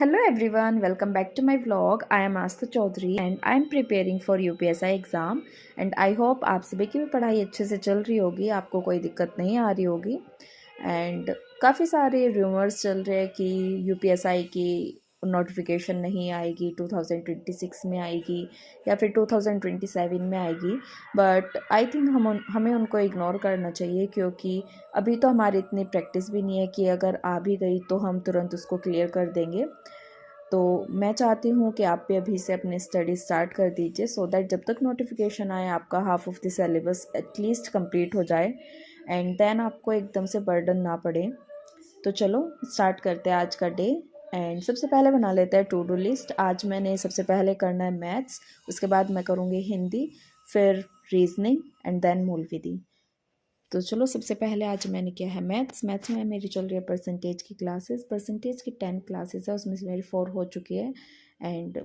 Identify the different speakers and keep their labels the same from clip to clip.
Speaker 1: Hello everyone, welcome back to my vlog. I am Astha Chaudhary and I am preparing for UPSI exam and I hope आप सभी की भी पढ़ाई अच्छे से चल रही होगी, आपको कोई दिक्कत नहीं आ रही होगी। एंड काफ़ी सारे रूमर्स चल रहे हैं कि यूपीएसआई की नोटिफिकेशन नहीं आएगी, 2026 में आएगी या फिर 2027 में आएगी। बट आई थिंक हमें उनको इग्नोर करना चाहिए, क्योंकि अभी तो हमारी इतनी प्रैक्टिस भी नहीं है कि अगर आ भी गई तो हम तुरंत उसको क्लियर कर देंगे। तो मैं चाहती हूँ कि आप भी अभी से अपनी स्टडी स्टार्ट कर दीजिए, सो दैट जब तक नोटिफिकेशन आए आपका half of the syllabus at least complete हो जाए एंड देन आपको एकदम से बर्डन ना पड़े। तो चलो स्टार्ट करते हैं आज का डे। एंड सबसे पहले बना लेते हैं टू डू लिस्ट। आज मैंने सबसे पहले करना है मैथ्स, उसके बाद मैं करूँगी हिंदी, फिर रीजनिंग एंड देन मूल विधि। तो चलो सबसे पहले आज मैंने किया है मैथ्स। मैथ्स में मेरी चल रही है परसेंटेज की क्लासेस। परसेंटेज की 10 क्लासेस है, उसमें से मेरी 4 हो चुकी है। एंड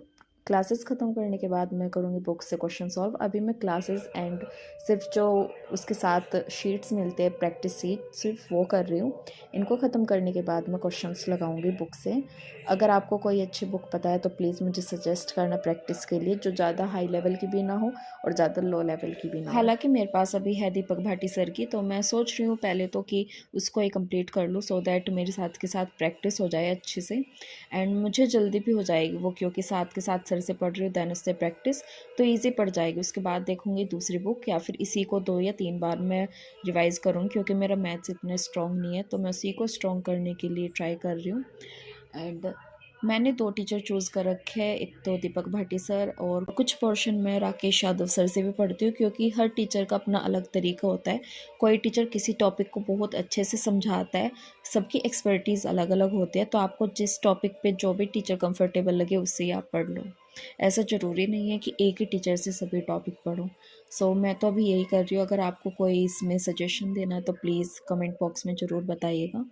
Speaker 1: क्लासेस ख़त्म करने के बाद मैं करूँगी बुक से क्वेश्चन सॉल्व। अभी मैं क्लासेस एंड सिर्फ जो उसके साथ शीट्स मिलते हैं, प्रैक्टिस शीट, सिर्फ वो कर रही हूँ। इनको ख़त्म करने के बाद मैं क्वेश्चंस लगाऊंगी बुक से। अगर आपको कोई अच्छी बुक पता है तो प्लीज़ मुझे सजेस्ट करना प्रैक्टिस के लिए, जो ज़्यादा हाई लेवल की भी ना हो और ज़्यादा लो लेवल की भी ना हो। हालांकि मेरे पास अभी है दीपक भाटी सर की, तो मैं सोच रही हूँ पहले तो कि उसको ही कंप्लीट कर लूँ, सो दैट मेरे साथ के साथ प्रैक्टिस हो जाए अच्छे से एंड मुझे जल्दी भी हो जाएगी वो, क्योंकि साथ के साथ सर से पढ़ रही हूँ दैन उससे प्रैक्टिस तो ईजी पड़ जाएगी। उसके बाद देखूँगी दूसरी बुक, या फिर इसी को 2 या 3 बार मैं रिवाइज़ करूँगी, क्योंकि मेरा मैथ्स इतने स्ट्रॉन्ग नहीं है, तो मैं उसी को स्ट्रॉन्ग करने के लिए ट्राई कर रही हूँ। एंड मैंने 2 टीचर चूज़ कर रखे हैं, एक तो दीपक भाटी सर और कुछ पोर्शन में राकेश यादव सर से भी पढ़ती हूँ, क्योंकि हर टीचर का अपना अलग तरीका होता है। कोई टीचर किसी टॉपिक को बहुत अच्छे से समझाता है, सबकी एक्सपर्टीज़ अलग अलग होती है, तो आपको जिस टॉपिक पे जो भी टीचर कंफर्टेबल लगे उससे ही आप पढ़ लो। ऐसा ज़रूरी नहीं है कि एक ही टीचर से सभी टॉपिक पढ़ो। सो मैं तो अभी यही कर रही हूँ। अगर आपको कोई इसमें सजेशन देना है तो प्लीज़ कमेंट बॉक्स में ज़रूर बताइएगा।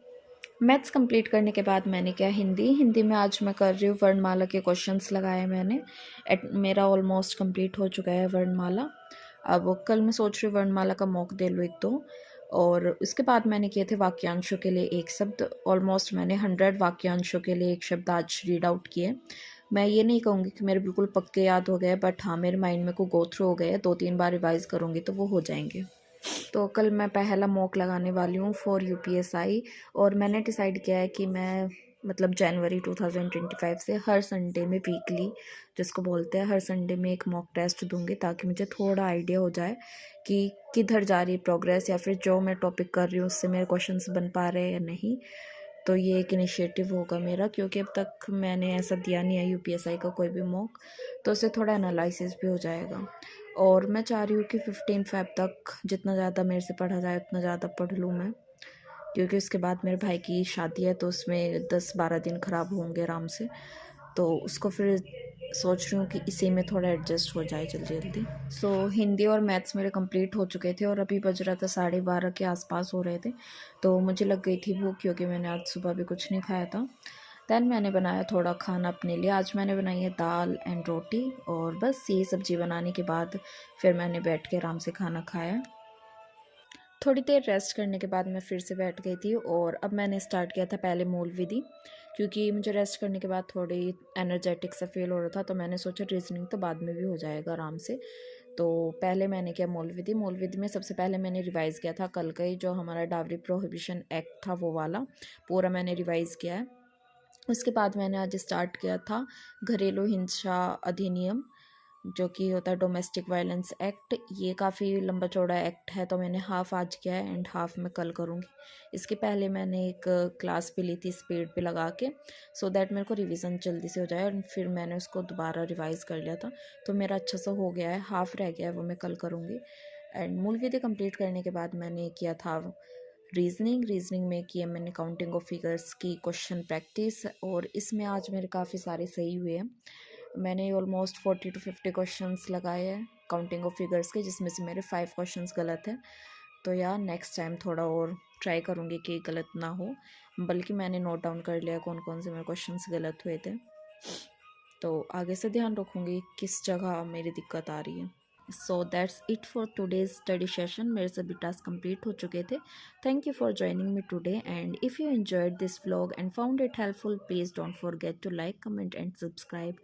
Speaker 1: मैथ्स कंप्लीट करने के बाद मैंने क्या हिंदी। हिंदी में आज मैं कर रही हूँ वर्णमाला के क्वेश्चंस लगाए मैंने। मेरा ऑलमोस्ट कंप्लीट हो चुका है वर्णमाला। अब कल मैं सोच रही हूँ वर्णमाला का मॉक दे लूँ एक दो। और उसके बाद मैंने किए थे वाक्यांशों के लिए एक शब्द। ऑलमोस्ट मैंने 100 वाक्यांशों के लिए एक शब्द आज रीड आउट किए। मैं ये नहीं कहूँगी कि मेरे बिल्कुल पक्के याद हो गए, बट हाँ मेरे माइंड में को गो थ्रू हो गए, 2-3 बार रिवाइज़ करूँगी तो वो हो जाएंगे। तो कल मैं पहला मॉक लगाने वाली हूँ फॉर यूपीएसआई। और मैंने डिसाइड किया है कि मैं मतलब जनवरी 2025 से हर संडे में वीकली, जिसको बोलते हैं, हर संडे में एक मॉक टेस्ट दूंगी, ताकि मुझे थोड़ा आइडिया हो जाए कि किधर जा रही है प्रोग्रेस, या फिर जो मैं टॉपिक कर रही हूँ उससे मेरे क्वेश्चंस बन पा रहे हैं या नहीं। तो ये एक इनिशिएटिव होगा मेरा, क्योंकि अब तक मैंने ऐसा दिया नहीं है यूपीएसआई का कोई भी मॉक, तो उससे थोड़ा एनालिसिस भी हो जाएगा। और मैं चाह रही हूँ कि 15 फ़ेब तक जितना ज़्यादा मेरे से पढ़ा जाए उतना ज़्यादा पढ़ लूँ मैं, क्योंकि उसके बाद मेरे भाई की शादी है, तो उसमें 10-12 दिन ख़राब होंगे आराम से। तो उसको फिर सोच रही हूँ कि इसी में थोड़ा एडजस्ट हो जाए जल्दी जल्दी। सो हिंदी और मैथ्स मेरे कंप्लीट हो चुके थे और अभी बज रहा था 12:30 के आसपास हो रहे थे, तो मुझे लग गई थी भूख, क्योंकि मैंने आज सुबह भी कुछ नहीं खाया था। दैन मैंने बनाया थोड़ा खाना अपने लिए। आज मैंने बनाई है दाल एंड रोटी, और बस ये सब्ज़ी बनाने के बाद फिर मैंने बैठ के आराम से खाना खाया। थोड़ी देर रेस्ट करने के बाद मैं फिर से बैठ गई थी, और अब मैंने स्टार्ट किया था पहले मूल विधि, क्योंकि मुझे रेस्ट करने के बाद थोड़ी एनर्जेटिक सा फील हो रहा था, तो मैंने सोचा रीजनिंग तो बाद में भी हो जाएगा आराम से। तो पहले मैंने किया मूल विधि। मूल विधि में सबसे पहले मैंने रिवाइज़ किया था कल का ही जो हमारा डावरी प्रोहिबिशन एक्ट था, वो वाला पूरा मैंने रिवाइज़ किया है। उसके बाद मैंने आज स्टार्ट किया था घरेलू हिंसा अधिनियम, जो कि होता है डोमेस्टिक वायलेंस एक्ट। ये काफ़ी लंबा चौड़ा एक्ट है, तो मैंने हाफ़ आज किया है एंड हाफ़ मैं कल करूँगी। इसके पहले मैंने एक क्लास भी ली थी स्पीड पे लगा के, सो दैट मेरे को रिवीजन जल्दी से हो जाए, और फिर मैंने उसको दोबारा रिवाइज़ कर लिया था, तो मेरा अच्छा सा हो गया है। हाफ़ रह गया है, वो मैं कल करूँगी। एंड मूल विधि कंप्लीट करने के बाद मैंने किया था रीजनिंग में किया मैंने काउंटिंग ऑफ फिगर्स की क्वेश्चन प्रैक्टिस, और इसमें आज मेरे काफ़ी सारे सही हुए हैं। मैंने ऑलमोस्ट 40 to 50 क्वेश्चंस लगाए हैं काउंटिंग ऑफ फिगर्स के, जिसमें से मेरे 5 क्वेश्चंस गलत हैं। तो यार नेक्स्ट टाइम थोड़ा और ट्राई करूँगी कि गलत ना हो, बल्कि मैंने नोट डाउन कर लिया कौन कौन से मेरे क्वेश्चंस गलत हुए थे, तो आगे से ध्यान रखूँगी किस जगह मेरी दिक्कत आ रही है। So that's it for today's study session. मेरे सभी टास्क कंप्लीट हो चुके थे। Thank you for joining me today and if you enjoyed this vlog and found it helpful please don't forget to like comment and subscribe.